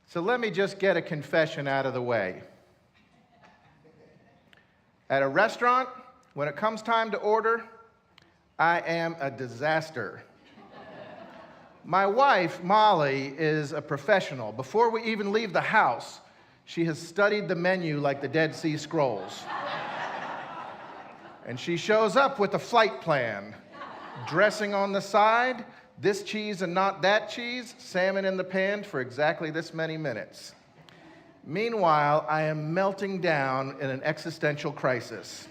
So let me just get a confession out of the way. At a restaurant, when it comes time to order, I am a disaster. My wife, Molly, is a professional. Before we even leave the house, she has studied the menu like the Dead Sea Scrolls. And she shows up with a flight plan. Dressing on the side, this cheese and not that cheese, salmon in the pan for exactly this many minutes. Meanwhile, I am melting down in an existential crisis.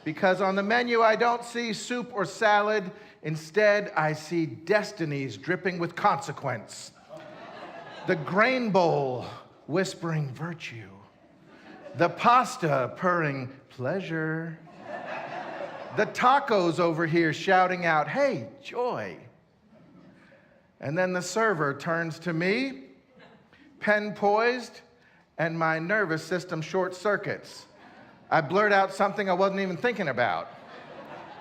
Because on the menu, I don't see soup or salad. Instead, I see destinies dripping with consequence. The grain bowl whispering virtue. The pasta purring pleasure. The tacos over here shouting out, hey, joy. And then the server turns to me, pen poised, and my nervous system short circuits. I blurt out something I wasn't even thinking about.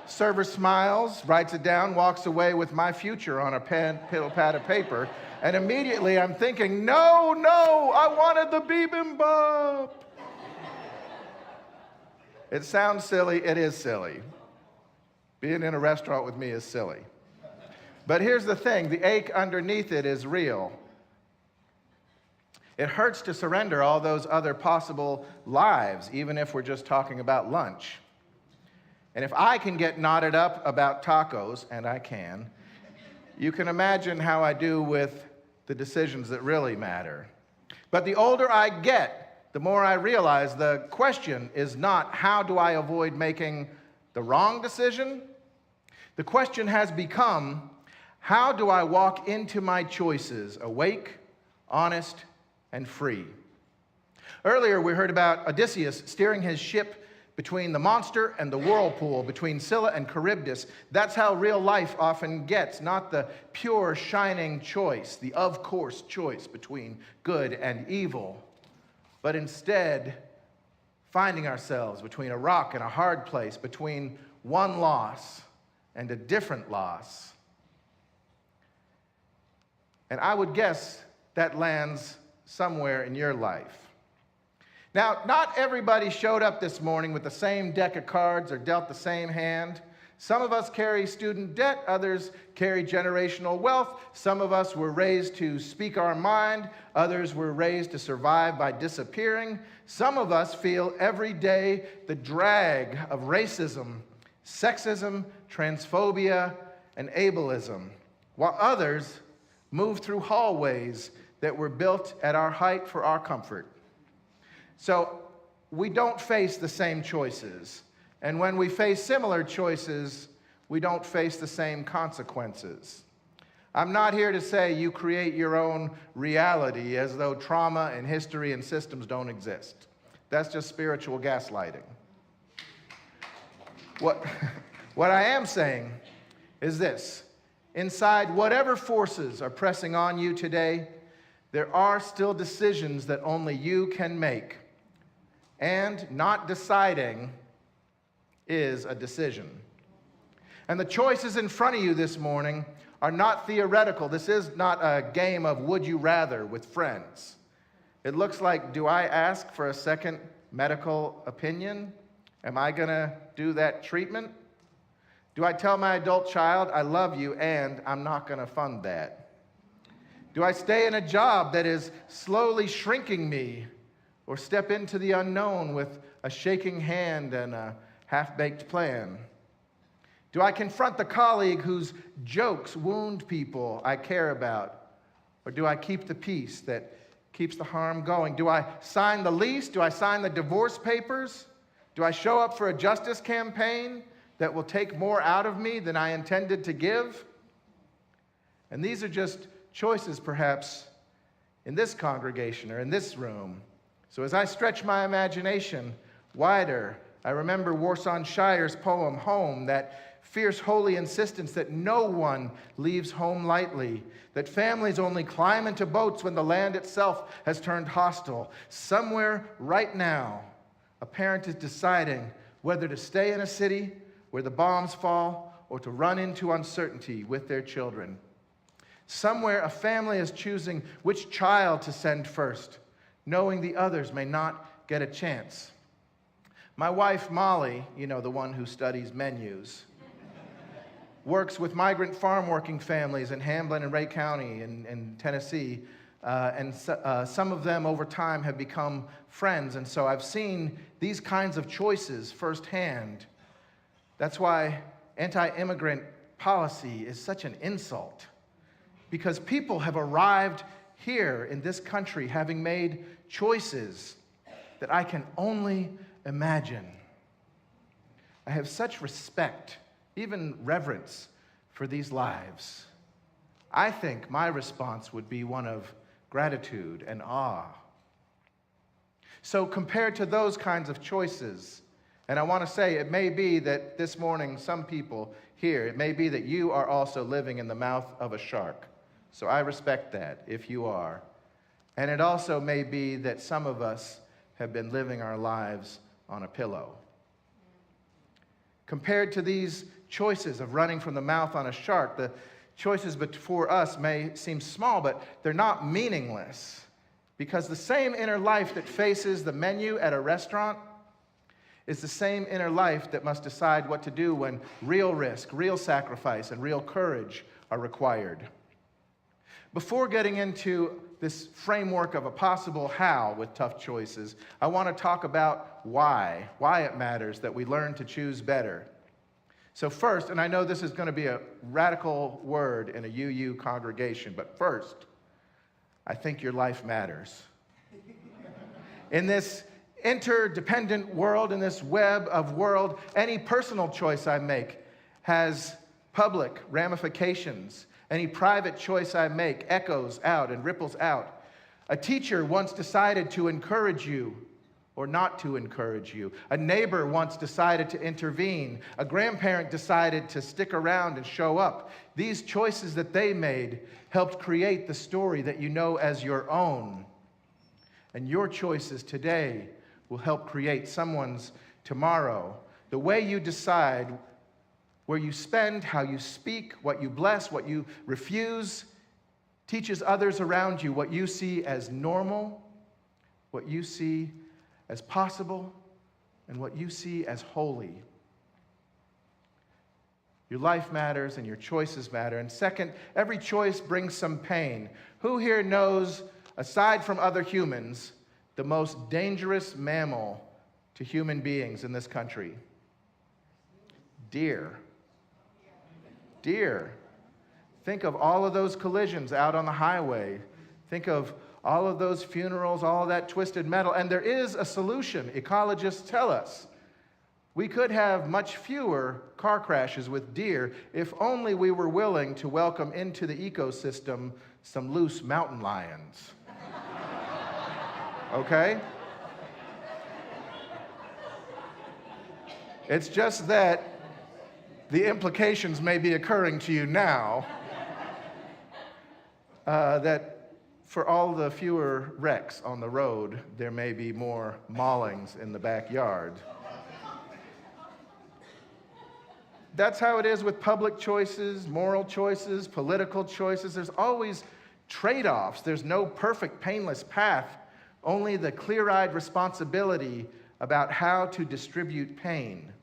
Server smiles, writes it down, walks away with my future on a pad of paper, and immediately I'm thinking, no, I wanted the bibimbap. It sounds silly, it is silly. Being in a restaurant with me is silly. But here's the thing, the ache underneath it is real. It hurts to surrender all those other possible lives, even if we're just talking about lunch. And if I can get knotted up about tacos, and I can, you can imagine how I do with the decisions that really matter. But the older I get, the more I realize the question is not how do I avoid making the wrong decision? The question has become, how do I walk into my choices awake, honest, and free? Earlier, we heard about Odysseus steering his ship between the monster and the whirlpool, between Scylla and Charybdis. That's how real life often gets, not the pure, shining choice, the of-course choice between good and evil, but instead finding ourselves between a rock and a hard place, between one loss and a different loss. And I would guess that lands somewhere in your life. Now, not everybody showed up this morning with the same deck of cards or dealt the same hand. Some of us carry student debt, others carry generational wealth. Some of us were raised to speak our mind, others were raised to survive by disappearing. Some of us feel every day the drag of racism, sexism, transphobia, and ableism, while others move through hallways that were built at our height for our comfort. So we don't face the same choices. And when we face similar choices, we don't face the same consequences. I'm not here to say you create your own reality as though trauma and history and systems don't exist. That's just spiritual gaslighting. What I am saying is this. Inside whatever forces are pressing on you today, there are still decisions that only you can make. And not deciding is a decision. And the choices in front of you this morning are not theoretical. This is not a game of would you rather with friends. It looks like, do I ask for a second medical opinion? Am I going to do that treatment? Do I tell my adult child, I love you, and I'm not going to fund that? Do I stay in a job that is slowly shrinking me, or step into the unknown with a shaking hand and a half-baked plan? Do I confront the colleague whose jokes wound people I care about? Or do I keep the peace that keeps the harm going? Do I sign the lease? Do I sign the divorce papers? Do I show up for a justice campaign that will take more out of me than I intended to give? And these are just choices, perhaps, in this congregation or in this room. So as I stretch my imagination wider, I remember Warsan Shire's poem, Home, that fierce, holy insistence that no one leaves home lightly, that families only climb into boats when the land itself has turned hostile. Somewhere right now, a parent is deciding whether to stay in a city where the bombs fall or to run into uncertainty with their children. Somewhere a family is choosing which child to send first, knowing the others may not get a chance. My wife, Molly, the one who studies menus, works with migrant farm working families in Hamblin and Ray County in Tennessee, and some of them over time have become friends, and so I've seen these kinds of choices firsthand. That's why anti-immigrant policy is such an insult, because people have arrived here in this country having made choices that I can only imagine. I have such respect, even reverence, for these lives. I think my response would be one of gratitude and awe. So compared to those kinds of choices, and I want to say it may be that this morning some people here, it may be that you are also living in the mouth of a shark. So I respect that if you are. And it also may be that some of us have been living our lives on a pillow. Compared to these choices of running from the mouth on a shark, the choices before us may seem small, but they're not meaningless, because the same inner life that faces the menu at a restaurant is the same inner life that must decide what to do when real risk, real sacrifice, and real courage are required. Before getting into this framework of a possible how with tough choices, I want to talk about why it matters that we learn to choose better. So first, and I know this is going to be a radical word in a UU congregation, but first, I think your life matters. In this interdependent world, in this web of world, any personal choice I make has public ramifications. Any private choice I make echoes out and ripples out. A teacher once decided to encourage you or not to encourage you. A neighbor once decided to intervene. A grandparent decided to stick around and show up. These choices that they made helped create the story that you know as your own. And your choices today will help create someone's tomorrow. The way you decide where you spend, how you speak, what you bless, what you refuse, teaches others around you what you see as normal, what you see as possible, and what you see as holy. Your life matters and your choices matter. And second, every choice brings some pain. Who here knows, aside from other humans, the most dangerous mammal to human beings in this country? Deer. Deer. Think of all of those collisions out on the highway. Think of all of those funerals, all of that twisted metal. And there is a solution. Ecologists tell us we could have much fewer car crashes with deer if only we were willing to welcome into the ecosystem some loose mountain lions. Okay? It's just that the implications may be occurring to you now that for all the fewer wrecks on the road, there may be more maulings in the backyard. That's how it is with public choices, moral choices, political choices. There's always trade-offs. There's no perfect, painless path, only the clear-eyed responsibility about how to distribute pain.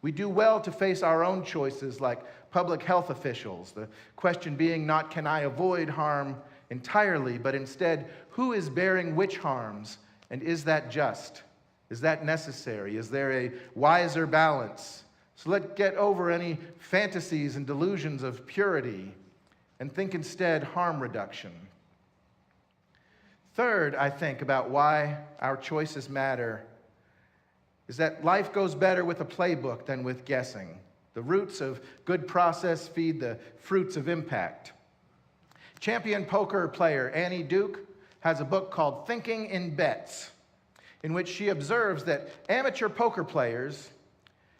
We do well to face our own choices like public health officials, the question being not can I avoid harm entirely, but instead who is bearing which harms, and is that just? Is that necessary? Is there a wiser balance? So let's get over any fantasies and delusions of purity and think instead harm reduction. Third, I think about why our choices matter is that life goes better with a playbook than with guessing. The roots of good process feed the fruits of impact. Champion poker player Annie Duke has a book called Thinking in Bets, in which she observes that amateur poker players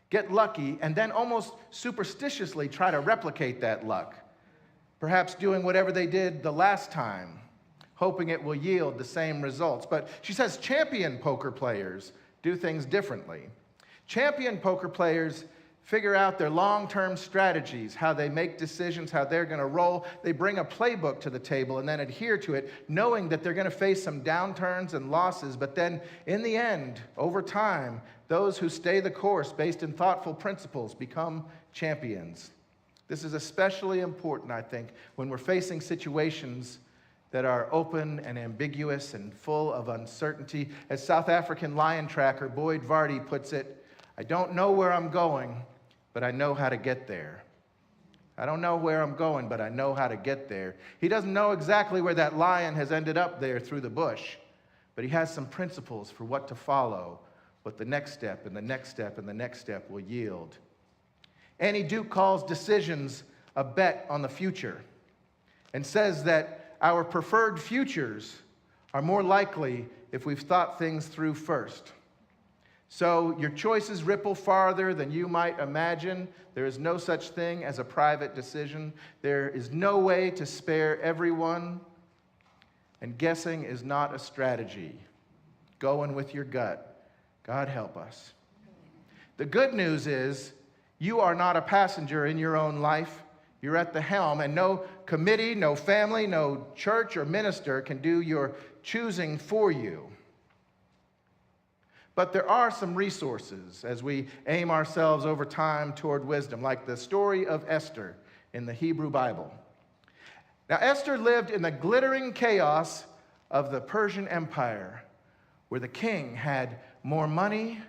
get lucky and then almost superstitiously try to replicate that luck, perhaps doing whatever they did the last time, hoping it will yield the same results. But she says champion poker players do things differently. Champion poker players figure out their long-term strategies, how they make decisions, how they're going to roll. They bring a playbook to the table and then adhere to it, knowing that they're going to face some downturns and losses. But then, in the end, over time, those who stay the course based in thoughtful principles become champions. This is especially important, I think, when we're facing situations that are open and ambiguous and full of uncertainty. As South African lion tracker Boyd Vardy puts it, I don't know where I'm going, but I know how to get there. I don't know where I'm going, but I know how to get there. He doesn't know exactly where that lion has ended up there through the bush, but he has some principles for what to follow, what the next step and the next step and the next step will yield. Annie Duke calls decisions a bet on the future and says that our preferred futures are more likely if we've thought things through first. So your choices ripple farther than you might imagine. There is no such thing as a private decision. There is no way to spare everyone. And guessing is not a strategy. Going with your gut. God help us. The good news is you are not a passenger in your own life. You're at the helm, and no committee, no family, no church or minister can do your choosing for you. But there are some resources as we aim ourselves over time toward wisdom, like the story of Esther in the Hebrew Bible. Now, Esther lived in the glittering chaos of the Persian Empire, where the king had more money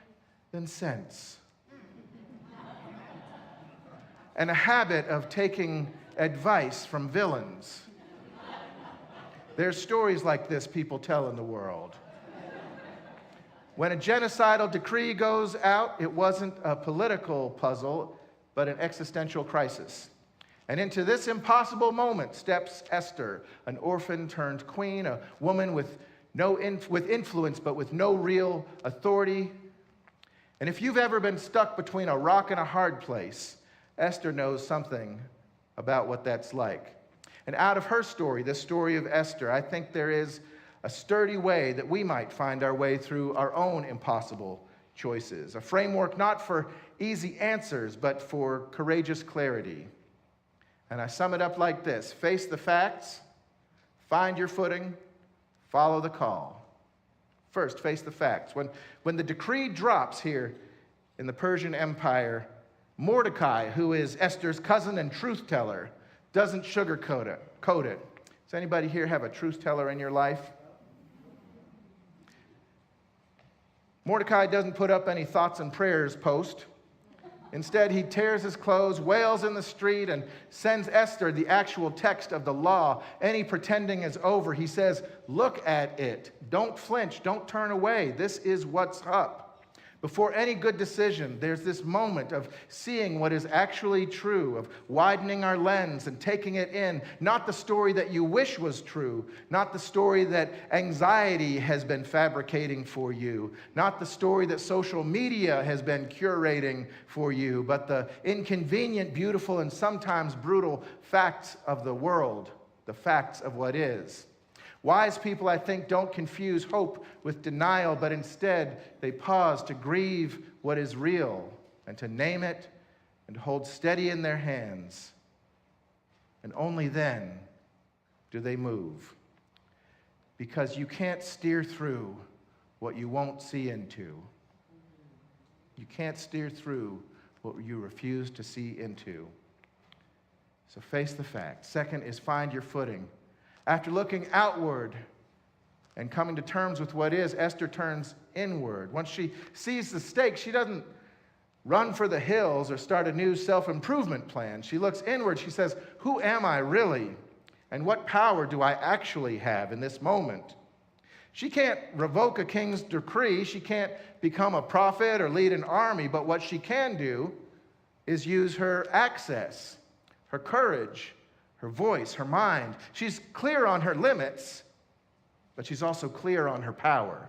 than sense, and a habit of taking advice from villains. There's stories like this people tell in the world. When a genocidal decree goes out, it wasn't a political puzzle, but an existential crisis. And into this impossible moment steps Esther, an orphan turned queen, a woman with influence but with no real authority. And if you've ever been stuck between a rock and a hard place, Esther knows something about what that's like. And out of her story, the story of Esther, I think there is a sturdy way that we might find our way through our own impossible choices. A framework not for easy answers, but for courageous clarity. And I sum it up like this: face the facts, find your footing, follow the call. First, face the facts. When the decree drops here in the Persian Empire, Mordecai, who is Esther's cousin and truth teller, doesn't sugarcoat it. Does anybody here have a truth teller in your life? Mordecai doesn't put up any thoughts and prayers post. Instead, he tears his clothes, wails in the street, and sends Esther the actual text of the law. Any pretending is over. He says, look at it. Don't flinch. Don't turn away. This is what's up. Before any good decision, there's this moment of seeing what is actually true, of widening our lens and taking it in. Not the story that you wish was true, not the story that anxiety has been fabricating for you, not the story that social media has been curating for you, but the inconvenient, beautiful, and sometimes brutal facts of the world, the facts of what is. Wise people, I think, don't confuse hope with denial, but instead they pause to grieve what is real and to name it and hold steady in their hands. And only then do they move. Because you can't steer through what you won't see into. You can't steer through what you refuse to see into. So face the facts. Second is find your footing. After looking outward and coming to terms with what is, Esther turns inward. Once she sees the stakes, she doesn't run for the hills or start a new self-improvement plan. She looks inward. She says, who am I really? And what power do I actually have in this moment? She can't revoke a king's decree. She can't become a prophet or lead an army. But what she can do is use her access, her courage, her voice, her mind. She's clear on her limits, but she's also clear on her power.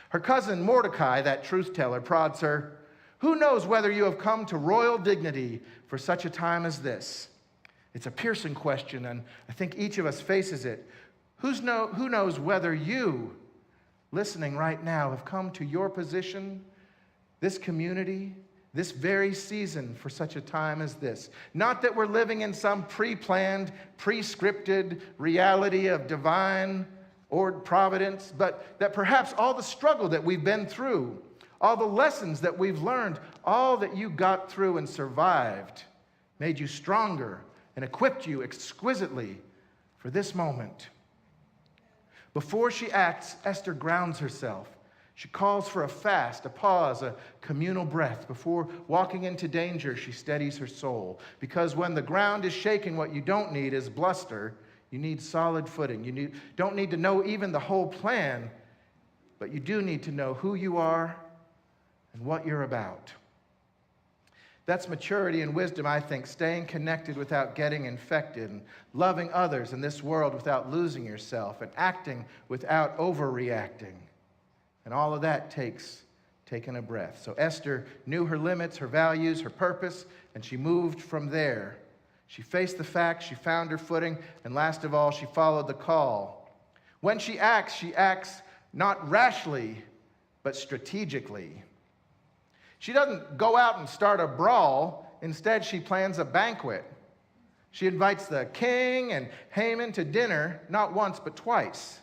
Her cousin Mordecai, that truth teller, prods her, who knows whether you have come to royal dignity for such a time as this? It's a piercing question, and I think each of us faces it. Who knows whether you, listening right now, have come to your position, this community, this very season for such a time as this. Not that we're living in some pre-planned, pre-scripted reality of divine or providence, but that perhaps all the struggle that we've been through, all the lessons that we've learned, all that you got through and survived made you stronger and equipped you exquisitely for this moment. Before she acts, Esther grounds herself. She calls for a fast, a pause, a communal breath. Before walking into danger, she steadies her soul. Because when the ground is shaking, what you don't need is bluster. You need solid footing. You don't need to know even the whole plan, but you do need to know who you are and what you're about. That's maturity and wisdom, I think, staying connected without getting infected, and loving others in this world without losing yourself, and acting without overreacting. And all of that takes taking a breath. So Esther knew her limits, her values, her purpose, and she moved from there. She faced the facts, she found her footing, and last of all, she followed the call. When she acts not rashly, but strategically. She doesn't go out and start a brawl. Instead, she plans a banquet. She invites the king and Haman to dinner, not once, but twice.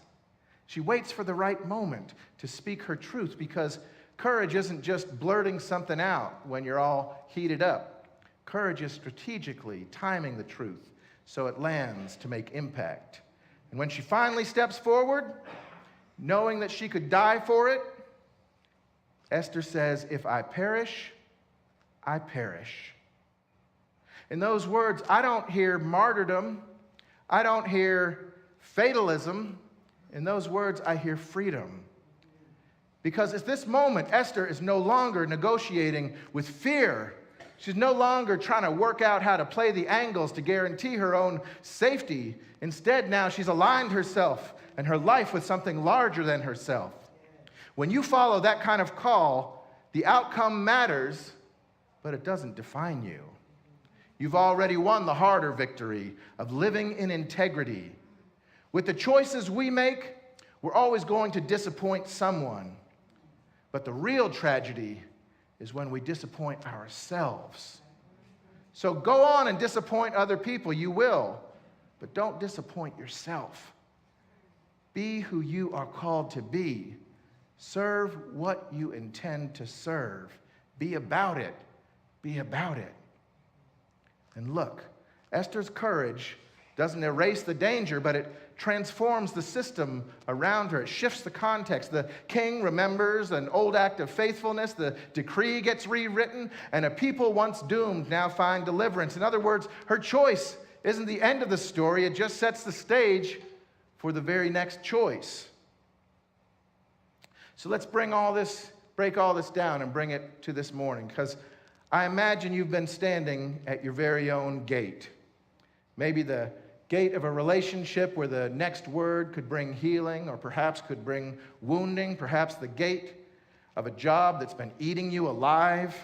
She waits for the right moment to speak her truth, because courage isn't just blurting something out when you're all heated up. Courage is strategically timing the truth so it lands to make impact. And when she finally steps forward, knowing that she could die for it, Esther says, "If I perish, I perish." In those words, I don't hear martyrdom. I don't hear fatalism. In those words, I hear freedom. Because at this moment, Esther is no longer negotiating with fear. She's no longer trying to work out how to play the angles to guarantee her own safety. Instead, now she's aligned herself and her life with something larger than herself. When you follow that kind of call, the outcome matters, but it doesn't define you. You've already won the harder victory of living in integrity. With the choices we make, we're always going to disappoint someone. But the real tragedy is when we disappoint ourselves. So go on and disappoint other people, you will, but don't disappoint yourself. Be who you are called to be. Serve what you intend to serve. Be about it. Be about it. And look, Esther's courage doesn't erase the danger, but it transforms the system around her. It shifts the context. The king remembers an old act of faithfulness. The decree gets rewritten, and a people once doomed now find deliverance. In other words, her choice isn't the end of the story. It just sets the stage for the very next choice. So let's break all this down and bring it to this morning, because I imagine you've been standing at your very own gate. Maybe the gate of a relationship where the next word could bring healing, or perhaps could bring wounding. Perhaps the gate of a job that's been eating you alive,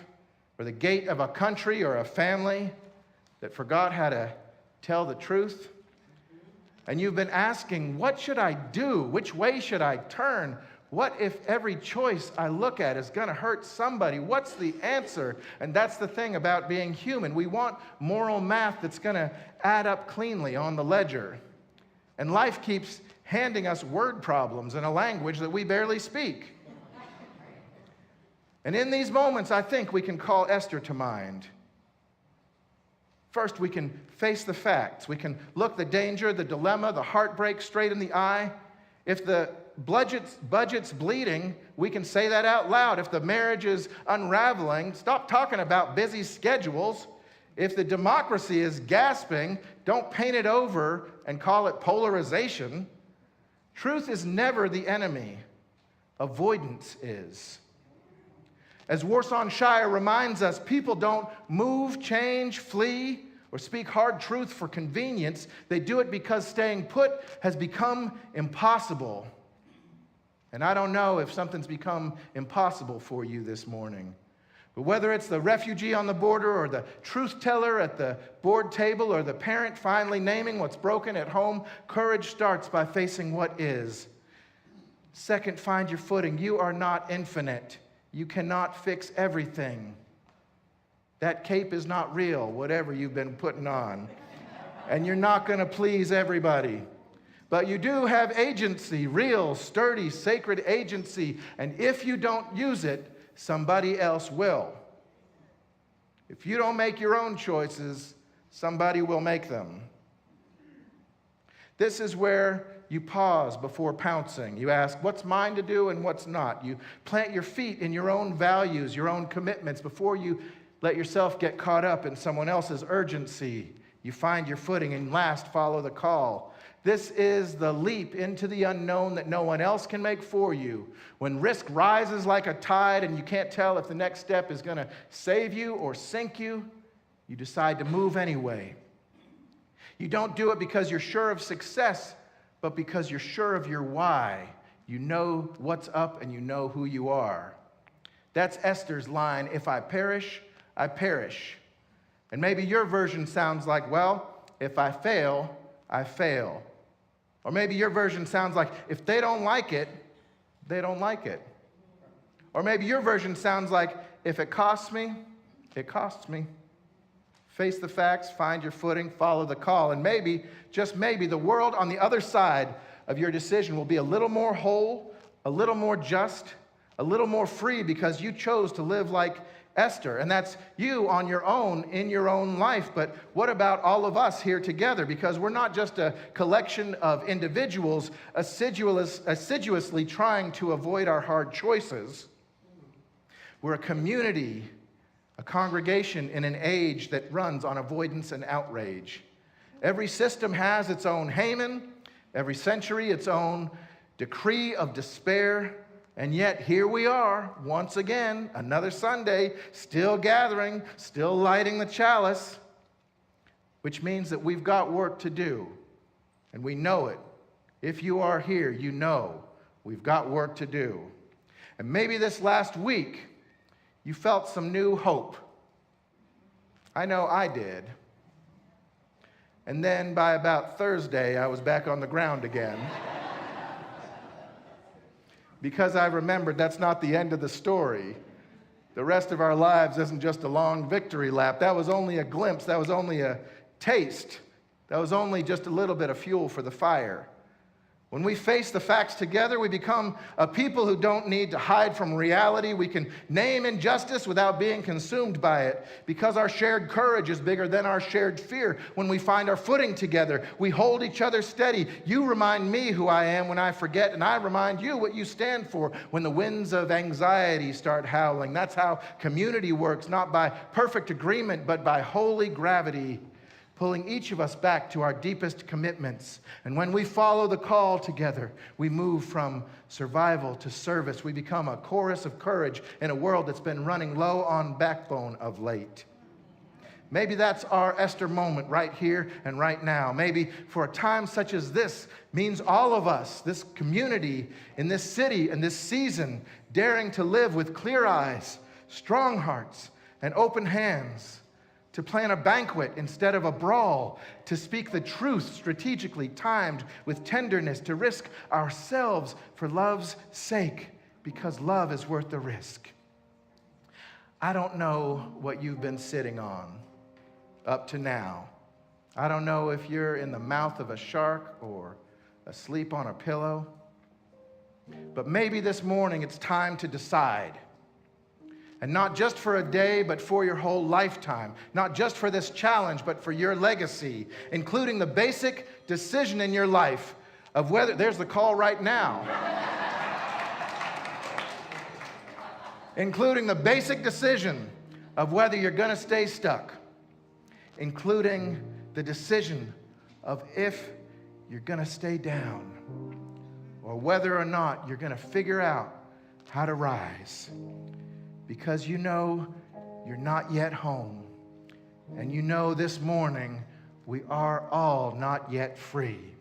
or the gate of a country or a family that forgot how to tell the truth. And you've been asking, what should I do? Which way should I turn? What if every choice I look at is going to hurt somebody? What's the answer? And that's the thing about being human. We want moral math that's going to add up cleanly on the ledger. And life keeps handing us word problems in a language that we barely speak. And in these moments, I think we can call Esther to mind. First, we can face the facts. We can look the danger, the dilemma, the heartbreak straight in the eye. If the budget's bleeding, we can say that out loud. If the marriage is unraveling, stop talking about busy schedules. If the democracy is gasping, don't paint it over and call it polarization. Truth is never the enemy. Avoidance is. As Warsaw Shire reminds us, people don't move, change, flee, or speak hard truth for convenience. They do it because staying put has become impossible. And I don't know if something's become impossible for you this morning. But whether it's the refugee on the border, or the truth teller at the board table, or the parent finally naming what's broken at home, courage starts by facing what is. Second, find your footing. You are not infinite. You cannot fix everything. That cape is not real, whatever you've been putting on. And you're not going to please everybody. But you do have agency, real, sturdy, sacred agency. And if you don't use it, somebody else will. If you don't make your own choices, somebody will make them. This is where you pause before pouncing. You ask, what's mine to do and what's not? You plant your feet in your own values, your own commitments, before you let yourself get caught up in someone else's urgency. You find your footing and last follow the call. This is the leap into the unknown that no one else can make for you. When risk rises like a tide and you can't tell if the next step is going to save you or sink you, you decide to move anyway. You don't do it because you're sure of success, but because you're sure of your why. You know what's up and you know who you are. That's Esther's line, if I perish, I perish. And maybe your version sounds like, well, if I fail, I fail. Or maybe your version sounds like, if they don't like it, they don't like it. Or maybe your version sounds like, if it costs me, it costs me. Face the facts, find your footing, follow the call. And maybe, just maybe, the world on the other side of your decision will be a little more whole, a little more just, a little more free because you chose to live like Esther. And that's you on your own, in your own life. But what about all of us here together? Because we're not just a collection of individuals assiduously trying to avoid our hard choices. We're a community, a congregation in an age that runs on avoidance and outrage. Every system has its own Haman, every century its own decree of despair. And yet here we are, once again, another Sunday, still gathering, still lighting the chalice, which means that we've got work to do, and we know it. If you are here, you know we've got work to do. And maybe this last week, you felt some new hope. I know I did. And then by about Thursday, I was back on the ground again. Because I remembered that's not the end of the story. The rest of our lives isn't just a long victory lap. That was only a glimpse. That was only a taste. That was only just a little bit of fuel for the fire. When we face the facts together, we become a people who don't need to hide from reality. We can name injustice without being consumed by it, because our shared courage is bigger than our shared fear. When we find our footing together, we hold each other steady. You remind me who I am when I forget, and I remind you what you stand for when the winds of anxiety start howling. That's how community works, not by perfect agreement, but by holy gravity, pulling each of us back to our deepest commitments. And when we follow the call together, we move from survival to service. We become a chorus of courage in a world that's been running low on backbone of late. Maybe that's our Esther moment right here and right now. Maybe for a time such as this means all of us, this community in this city and this season, daring to live with clear eyes, strong hearts, and open hands, to plan a banquet instead of a brawl, to speak the truth strategically timed with tenderness, to risk ourselves for love's sake, because love is worth the risk. I don't know what you've been sitting on up to now. I don't know if you're in the mouth of a shark or asleep on a pillow, but maybe this morning it's time to decide. And not just for a day, but for your whole lifetime. Not just for this challenge, but for your legacy, including the basic decision in your life of whether, there's the call right now, including the basic decision of whether you're going to stay stuck, including the decision of if you're going to stay down, or whether or not you're going to figure out how to rise. Because you know you're not yet home. And you know this morning we are all not yet free.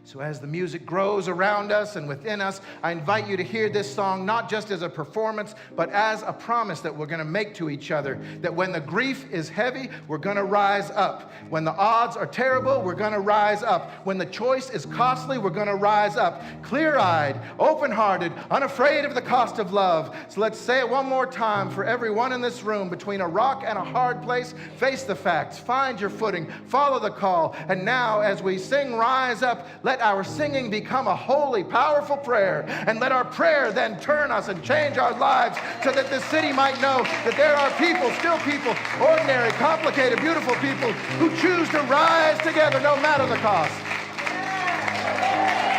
So as the music grows around us and within us, I invite you to hear this song not just as a performance, but as a promise that we're going to make to each other, that when the grief is heavy, we're going to rise up. When the odds are terrible, we're going to rise up. When the choice is costly, we're going to rise up. Clear-eyed, open-hearted, unafraid of the cost of love. So let's say it one more time for everyone in this room. Between a rock and a hard place, face the facts, find your footing, follow the call. And now, as we sing Rise Up, let our singing become a holy, powerful prayer. And let our prayer then turn us and change our lives so that this city might know that there are people, still people, ordinary, complicated, beautiful people who choose to rise together no matter the cost.